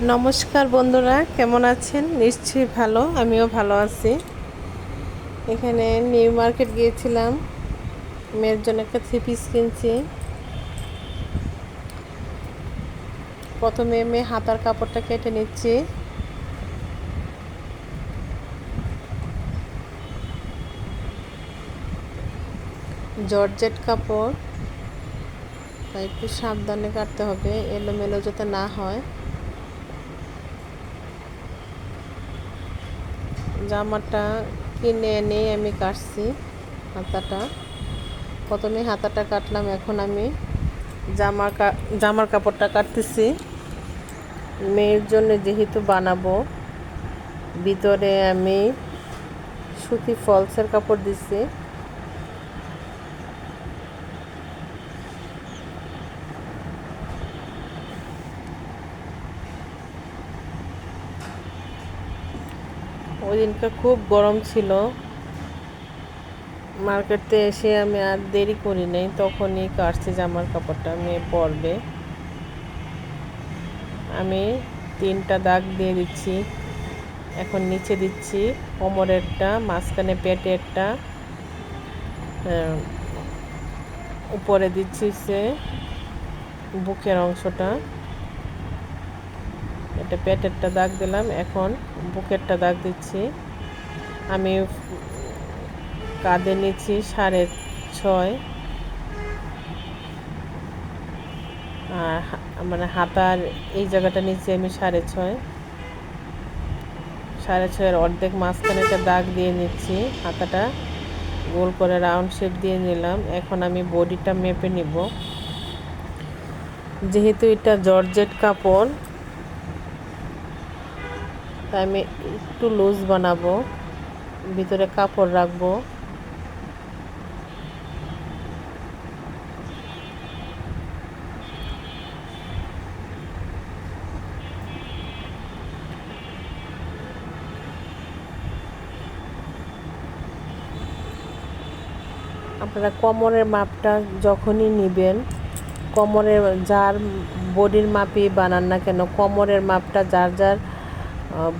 নমস্কার বন্ধুরা, কেমন আছেন? নিশ্চয়ই ভালো, আমিও ভালো আছি। এখানে নিউ মার্কেট গিয়েছিলাম, মেয়ের জন্য একটা থ্রি পিস কিনছি। প্রথমে মেয়ে হাতার কাপড়টা কেটে নিচ্ছি। জর্জেট কাপড়, তাই একটু সাবধানে কাটতে হবে, এলোমেলো যাতে না হয়। জামাটা কিনে এনে আমি কাটছি হাতাটা। প্রথমে হাতাটা কাটলাম, এখন আমি জামার কাপড়টা কাটতেছি। মেয়ের জন্য যেহেতু বানাবো, ভিতরে আমি সুতি ফলসের কাপড় দিচ্ছি। ওই দিনটা খুব গরম ছিল, মার্কেটে এসে আমি আর দেরি করি নাই, তখনই কাটছি জামার কাপড়টা মেয়ে পরবে। আমি 3টা দাগ দিয়ে দিচ্ছি। এখন নিচে দিচ্ছি কোমরেরটা, মাঝখানে পেটে একটা, উপরে দিচ্ছি সে বুকের অংশটা। এটা পেটেরটা দাগ দিলাম, এখন বুকেরটা দাগ দিচ্ছি। আমি কাঁধে নিচ্ছি 6.5, আর মানে হাতার এই জায়গাটা নিচে আমি 6.5 অর্ধেক মাঝখানে একটা দাগ দিয়ে নিচ্ছি। হাতাটা গোল করে রাউন্ড শেপ দিয়ে নিলাম। এখন আমি বডিটা মেপে নিব। যেহেতু এটা জর্জেট কাপড়, তাই আমি একটু লুজ বানাবো, ভিতরে কাপড় রাখবো। আপনারা কোমরের মাপটা যখনই নেবেন, কোমরের যার বডির মাপই বানান না কেন, কোমরের মাপটা যার যার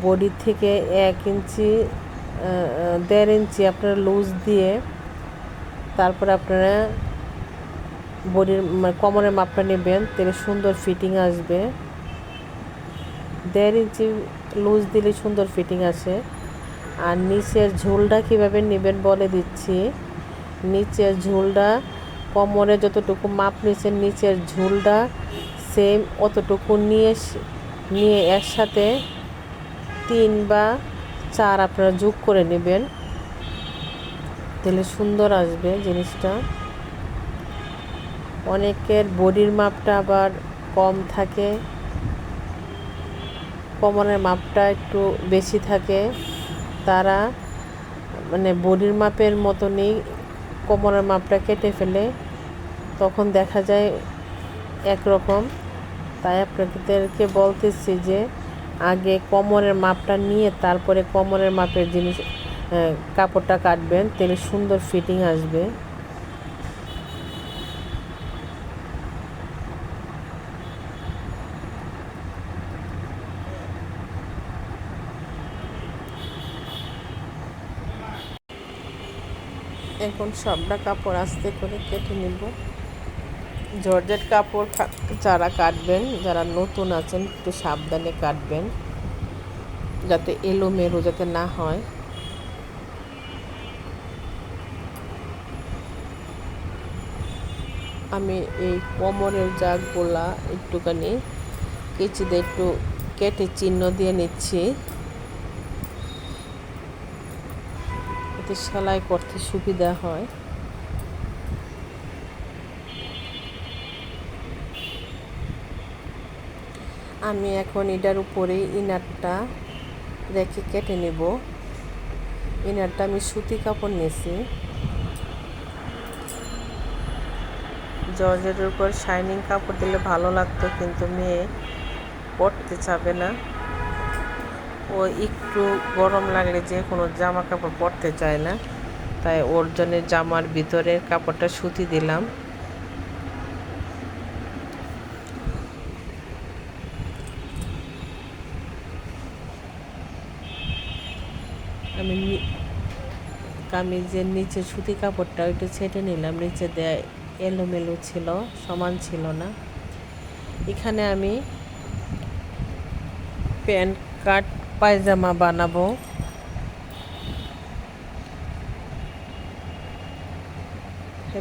বডি থেকে 1 ইঞ্চি 1.5 ইঞ্চি আপনারা লুজ দিয়ে তারপরে আপনারা বডির কোমরের মাপটা নেবেন, তাহলে সুন্দর ফিটিং আসবে। 1.5 ইঞ্চি লুজ দিলে সুন্দর ফিটিং আসে। আর নিচের ঝুলটা কীভাবে নেবেন বলে দিচ্ছি। নিচের ঝুলটা কোমরে যতটুকু মাপ নিয়েছেন, নিচের ঝুলটা সেম অতটুকু নিয়ে একসাথে 3 বা 4 আপনারা যোগ করে নেবেন, তাহলে সুন্দর আসবে জিনিসটা। অনেকের বডির মাপটা আবার কম থাকে, কোমরের মাপটা একটু বেশি থাকে, তারা মানে বডির মাপের মতনই কোমরের মাপটা কেটে ফেলে, তখন দেখা যায় একরকম। তাই আপনাদেরকে বলতেছি যে আগে কোমরের মাপটা নিয়ে তারপরে কোমরের মাপের জিনিস কাপড়টা কাটবেন, তাহলে সুন্দর ফিটিং আসবে। এখন সবটা কাপড় আস্তে করে কেটে নিব। জর্জেট কাপড় যারা কাটবেন, যারা নতুন আছেন, একটু সাবধানে কাটবেন, যাতে এলোমেলো যাতে না হয়। আমি এই কোমরের জাগগুলা একটুখানি কেচি দিয়ে একটু কেটে চিহ্ন দিয়ে নিচ্ছি, এতে সেলাই করতে সুবিধা হয়। আমি এখন এটার উপরেই ইনারটা রেখে কেটে নেব। ইনারটা আমি সুতি কাপড় নিয়েছি। জর্জেটের উপর শাইনিং কাপড় দিলে ভালো লাগতো, কিন্তু মেয়ে পরতে চাবে না। ও একটু গরম লাগলে যে কোনো জামা কাপড় পরতে চায় না, তাই ওর জন্য জামার ভিতরের কাপড়টা সুতি দিলাম। আমি কামিজের নিচে সুতি কাপড়টা একটু ছেটে নিলাম, নিচে দেয় এলোমেলো ছিল, সমান ছিল না। এখানে আমি প্যান্ট কাট পায়জামা বানাবো।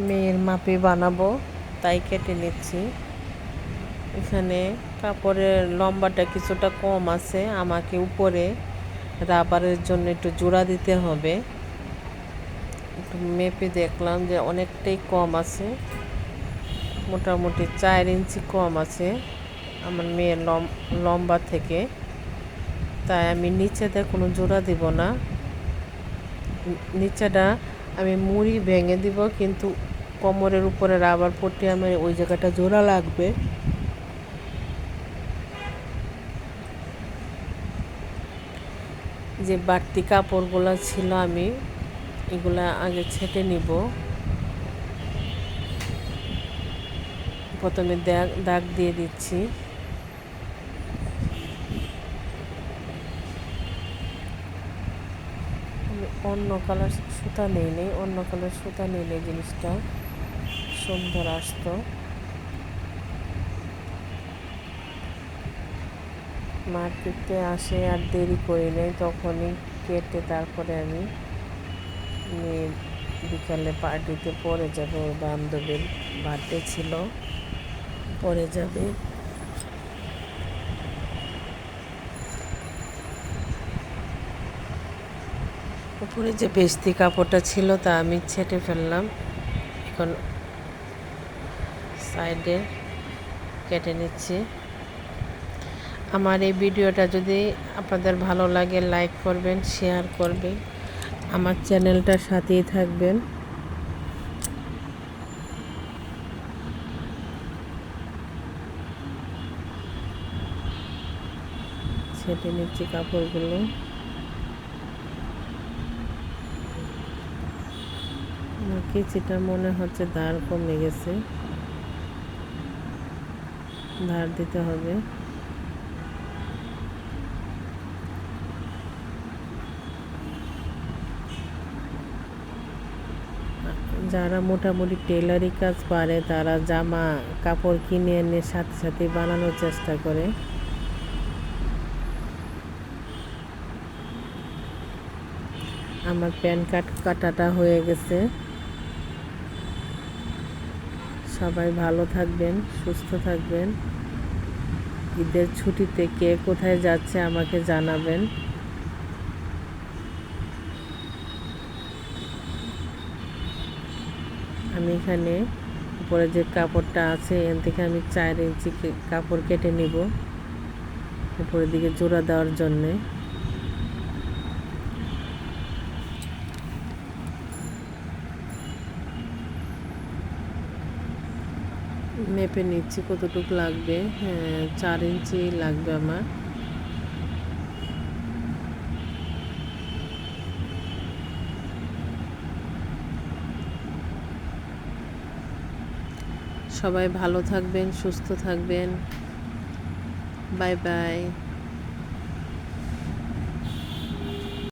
মেয়ের মাপে বানাবো, তাই কেটে নিচ্ছি। এখানে কাপড়ের লম্বাটা কিছুটা কম আছে, আমাকে উপরে রাবারের জন্য একটু জোড়া দিতে হবে। একটু মেপে দেখলাম যে অনেকটাই কম আছে, মোটামুটি 4 ইঞ্চি কম আছে আমার মেয়ের লম্বা থেকে। তাই আমি নিচেতে কোনো জোড়া দিব না, নিচেটা আমি মুড়ি ভেঙে দিব, কিন্তু কোমরের উপরে রাবার পট্টি আমার ওই জায়গাটা জোড়া লাগবে। যে বাড়তি কাপড়গুলো ছিল আমি এগুলা আগে ছেটে নিব। প্রথমে দাগ দিয়ে দিচ্ছি। আমি অন্য কালার সুতা নেই, অন্য কালার সুতা নিলে জিনিসটা সুন্দর আসতো। মার্কেটে আসে আর দেরি করি নাই, তখনই কেটে তারপরে আমি বিকালে পার্টিতে পরে যাব। বান্ধবীর বার্থডে ছিল, পরে যাবে। উপরে যে বেস্তি কাপড়টা ছিল তা আমি ছেটে ফেললাম, এখন সাইডে কেটে নিচ্ছি। আমার এই ভিডিওটা যদি আপনাদের ভালো লাগে লাইক করবেন, শেয়ার করবেন, আমার চ্যানেলটার সাথেই থাকবেন। ছেটে নিচ্ছি কাপড়গুলো। আমার কেচিটা মনে হচ্ছে ধার কমে গেছে, ধার দিতে হবে। যারা মোটামুটি টেলারি কাজ পারে তারা জামা কাপড় কিনে এনে সাথে সাথে বানানোর চেষ্টা করে। আমার প্যান্ট কাটাটা হয়ে গেছে। সবাই ভালো থাকবেন, সুস্থ থাকবেন। ঈদের ছুটিতে কে কোথায় যাচ্ছে আমাকে জানাবেন। আমি এখানে উপরে যে কাপড়টা আছে এখান থেকে আমি 4 ইঞ্চি কাপড় কেটে নিব উপরের দিকে জোড়া দেওয়ার জন্যে। মেপে নিচ্ছি কতটুকু লাগবে। হ্যাঁ, 4 ইঞ্চি লাগবে আমার। সবাই ভালো থাকবেন, সুস্থ থাকবেন। Bye bye.